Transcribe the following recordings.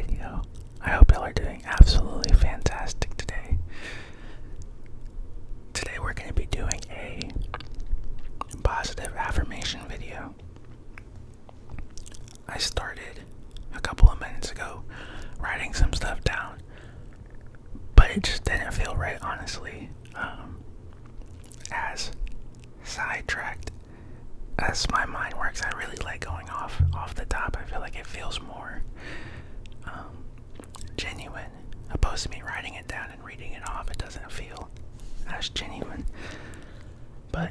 radio. I hope y'all are doing absolutely fantastic today. Today we're going to be doing a positive affirmation video. I started a couple of minutes ago writing some stuff down, but it just didn't feel right, honestly. As sidetracked as my mind works, I really like going off the top. I feel like it feels more genuine, opposed to me writing it down and reading it off. It doesn't feel as genuine. But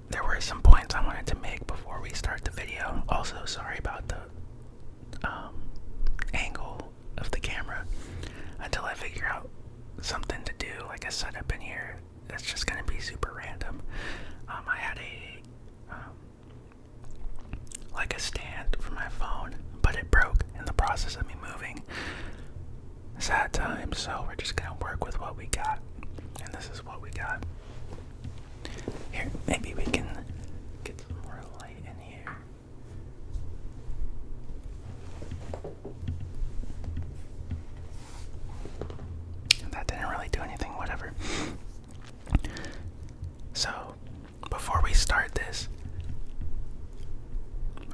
there were some points I wanted to make before we start the video. Also, sorry about the angle of the camera until I figure out something to do, like a setup in here. It's just gonna be super random. I had like a stand for my phone, but it broke in the process of me moving. Sad time, so we're just gonna work with what we got, and this is what we got. Here, maybe we can get some more light in here. That didn't really do anything, whatever. So, before we start this,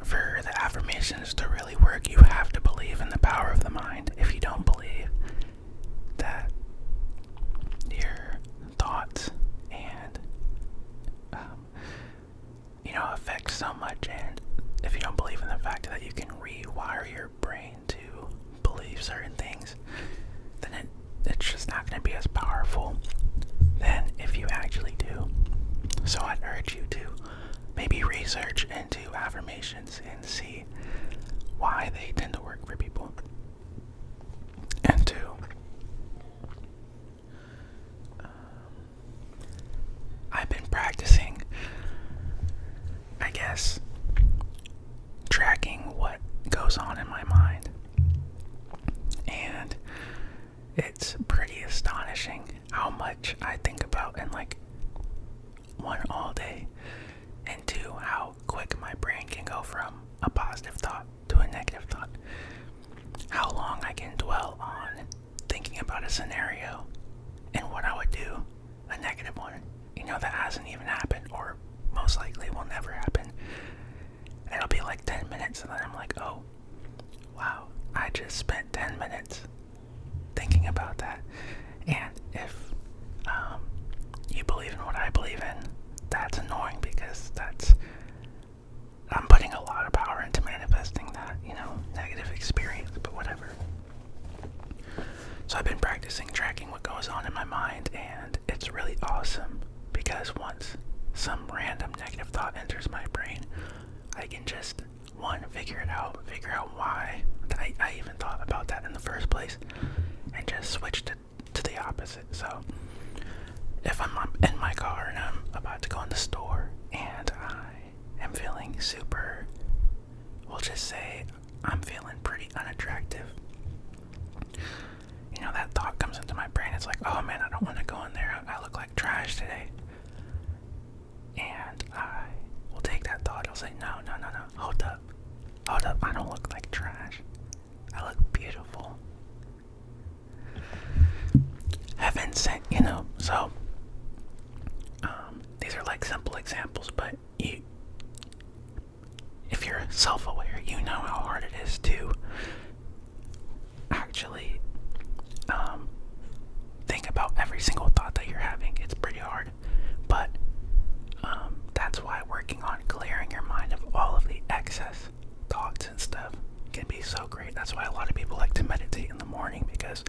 for the affirmations to really work, you have to believe in the power of the mind. If you don't believe that your thoughts and affect so much, and if you don't believe in the fact that you can rewire your brain to believe certain things, then it's just not going to be as powerful than if you actually do. So I'd urge you to maybe research into affirmations and see why they tend to work for people. And two, I've been practicing, I guess, tracking what goes on in my mind. And it's pretty astonishing how much I think about in like one, all day, and two, how quick my brain can go from a positive thought to a negative thought. How long I can dwell on thinking about a scenario and what I would do, a negative one, that hasn't even happened or most likely will never happen. And it'll be like 10 minutes and then I'm like, oh, wow, I just spent 10 minutes thinking about that. And if you believe in what I believe in, that's annoying because I'm putting a lot of power into manifesting that, negative experience, but whatever. So I've been practicing tracking what goes on in my mind, and it's really awesome because once some random negative thought enters my brain, I can just, one, figure out why I even thought about that in the first place, and just switch to the opposite. So if I'm in my car and I'm about to go in the store and I am feeling super, we'll just say I'm feeling pretty unattractive, that thought comes into my brain. It's like, oh man, I don't want to go in there. I look like trash today. And I will take that thought. I'll say, no. Hold up. I don't look like trash. I look beautiful. Heaven sent, so these are like simple examples, but if you're self-aware, you know how hard it is to actually think about every single thought that you're having. It's pretty hard, but that's why working on clearing your mind of all of the excess thoughts and stuff can be so great. That's why a lot of people like to meditate in the morning, because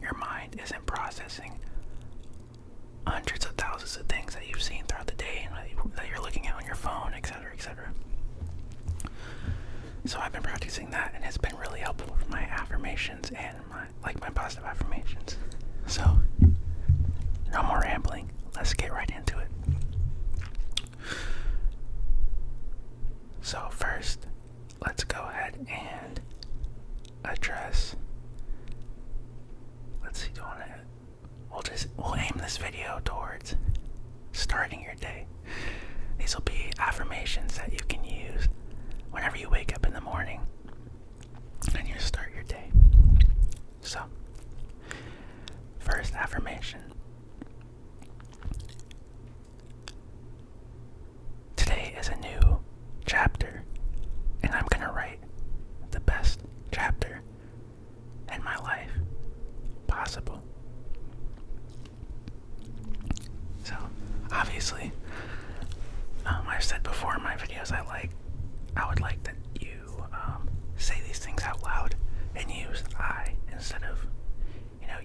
your mind isn't processing hundreds of thousands of things that you've seen throughout the day and that you're looking at on your phone, etc., etc. So I've been practicing that, and it's been really helpful for my affirmations and my positive affirmations. So no more rambling. Let's get right into it. So first, let's go ahead and address. Let's see, we'll aim this video towards starting your day. These will be affirmations that you can use whenever you wake up in the morning and you start your your day. So, first affirmation. Today is a new chapter, and I'm gonna write the best chapter in my life possible. So, obviously, I've said before in my videos, I would like that you say these things out loud and use I instead of,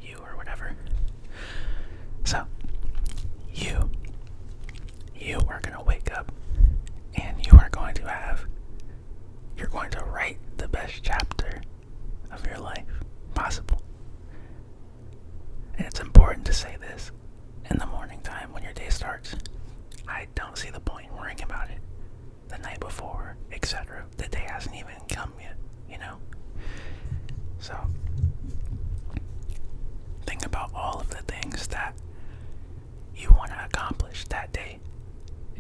you or whatever. So, you are going to wake up and you're going to write the best chapter of your life possible. And it's important to say this in the morning time when your day starts. I don't see the point in worrying about it the night before, etc. The day hasn't even come yet, So, think about all of the things that you want to accomplish that day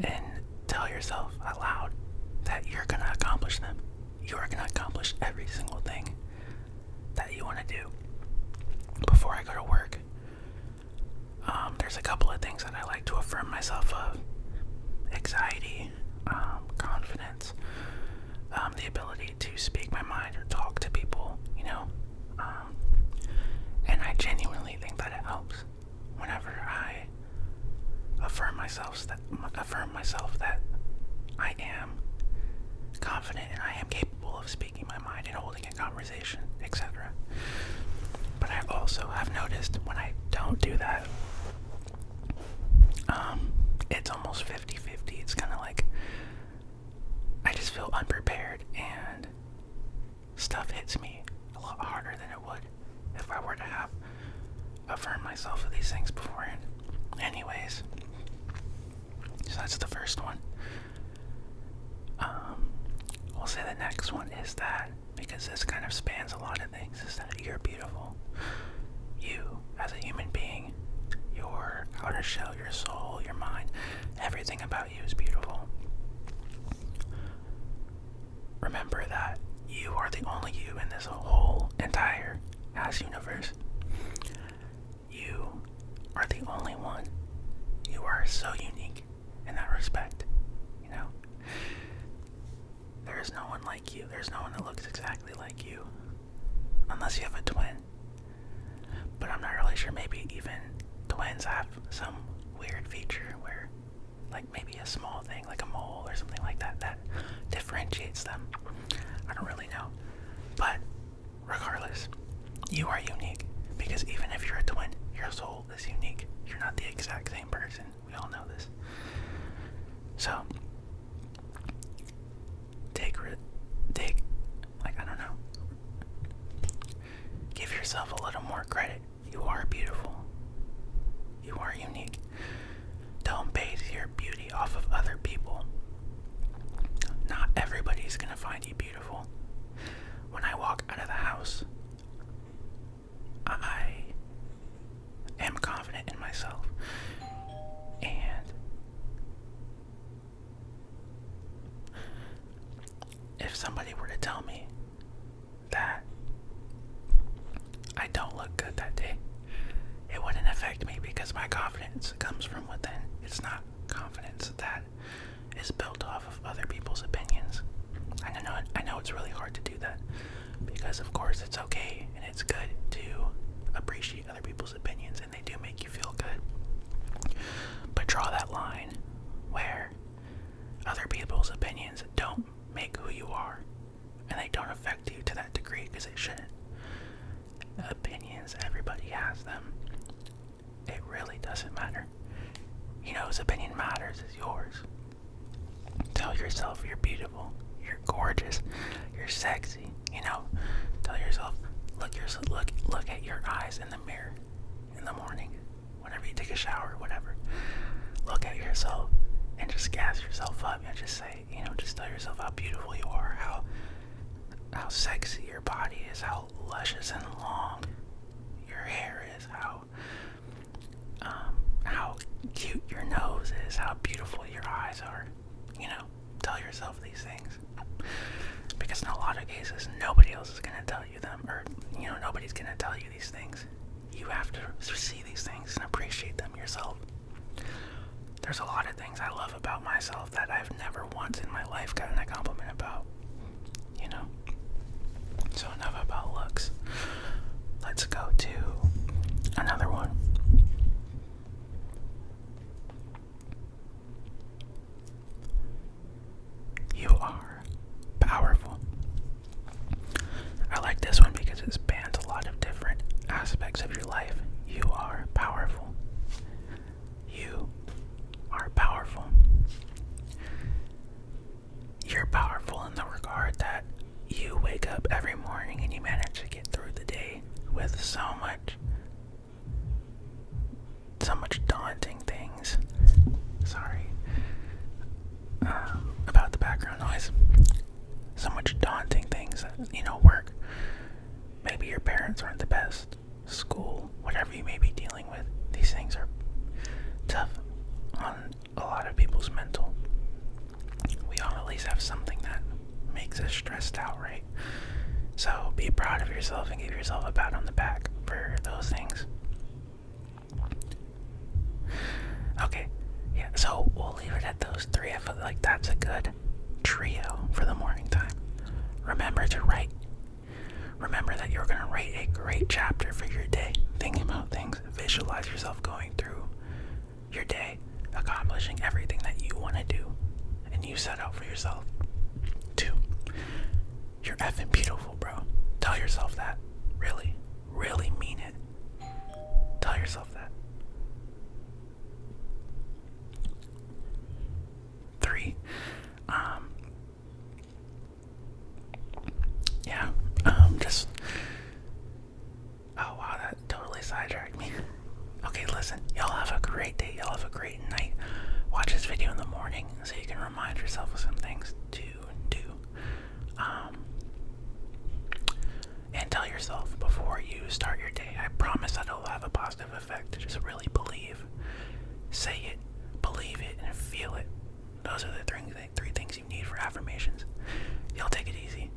and tell yourself out loud that you're going to accomplish them. You are going to accomplish every single thing that you want to do. Before I go to work, there's a couple of things that I like to affirm myself of. Anxiety, confidence, the ability to speak my mind or talk to people, and I genuinely think that it helps whenever I affirm myself that I am confident and I am capable of speaking my mind and holding a conversation, etc. But I also have noticed when I don't do that, it's almost 50-50. It's kind of like I just feel unprepared and stuff hits me a lot harder than it would if I were to have affirmed myself of these things beforehand. Anyways, so that's the first one. We'll say the next one is that, because this kind of spans a lot of things, is that you're beautiful. You, as a human being, your outer shell, your soul, your mind, everything about you is beautiful. Remember that you are the only you in this whole entire ass universe. You are the only one. You are so unique in that respect, There is no one like you. There's no one that looks exactly like you. Unless you have a twin. But I'm not really sure, maybe even twins have some weird feature where, like maybe a small thing, like a mole or something like that, that differentiates them. I don't really know. But regardless, you are unique. Because even if you're a twin, your soul is unique. You're not the exact same person. We all know this. So, give yourself a little more credit. You are beautiful. You are unique. Don't base your beauty off of other people. Not everybody's gonna find you beautiful. When I walk out of the house, I am confident in myself. And if somebody were to tell me that I don't look good that day, it wouldn't affect me because my confidence comes from within. It's not confidence that is built off of other people's opinions. I know it's really hard to do that because, of course, it's okay and it's good to appreciate other people's opinions and they do make you feel good. But draw that line where other people's opinions don't make who you are and they don't affect you to that degree, because it shouldn't. Opinions, everybody has them. It really doesn't matter. Whose opinion matters is yours. Tell yourself you're beautiful, you're gorgeous, you're sexy. Tell yourself, look at your eyes in the mirror in the morning, whenever you take a shower or whatever. Look at yourself and just gas yourself up and just say, just tell yourself how beautiful you are, how sexy your body is, how luscious and long your hair is, how cute your nose is, how beautiful your eyes are. Tell yourself these things. Because because in a lot of cases, nobody else is going to tell you them, or, nobody's going to tell you these things. You have to see these things and appreciate them yourself. There's a lot of things I love about myself that I've never once in my life gotten a compliment about, So enough about looks. Let's go to another one. You are powerful. I like this one because it spans a lot of different aspects of your life. You are powerful. You are powerful. You're powerful in the regard that you wake up every morning and you manage to get through the day with so much daunting things. Sorry about the background noise. So much daunting things that, work. Maybe your parents aren't the best. School, whatever you may be dealing with. These things are tough on a lot of people's mental. We all at least have something that makes us stressed out, right? So be proud of yourself and give yourself a pat on the back for those things. Okay, yeah, so we'll leave it at those three. I feel like that's a good trio for the morning time. Remember to write. Remember that you're going to write a great chapter for your day. Thinking about things. Visualize yourself going through your day, accomplishing everything that you want to do and you set out for yourself. 2, you're effing beautiful, bro. Tell yourself that. Really, really mean it. Tell yourself that. 3, oh wow, that totally sidetracked me. Okay, listen, y'all have a great day, y'all have a great night. Watch this video in the morning so you can remind yourself of some things to do. And tell yourself before you start your day. I promise that it'll have a positive effect. Just really believe. Say it, believe it, and feel it. Those are the three things you need for affirmations. Y'all take it easy.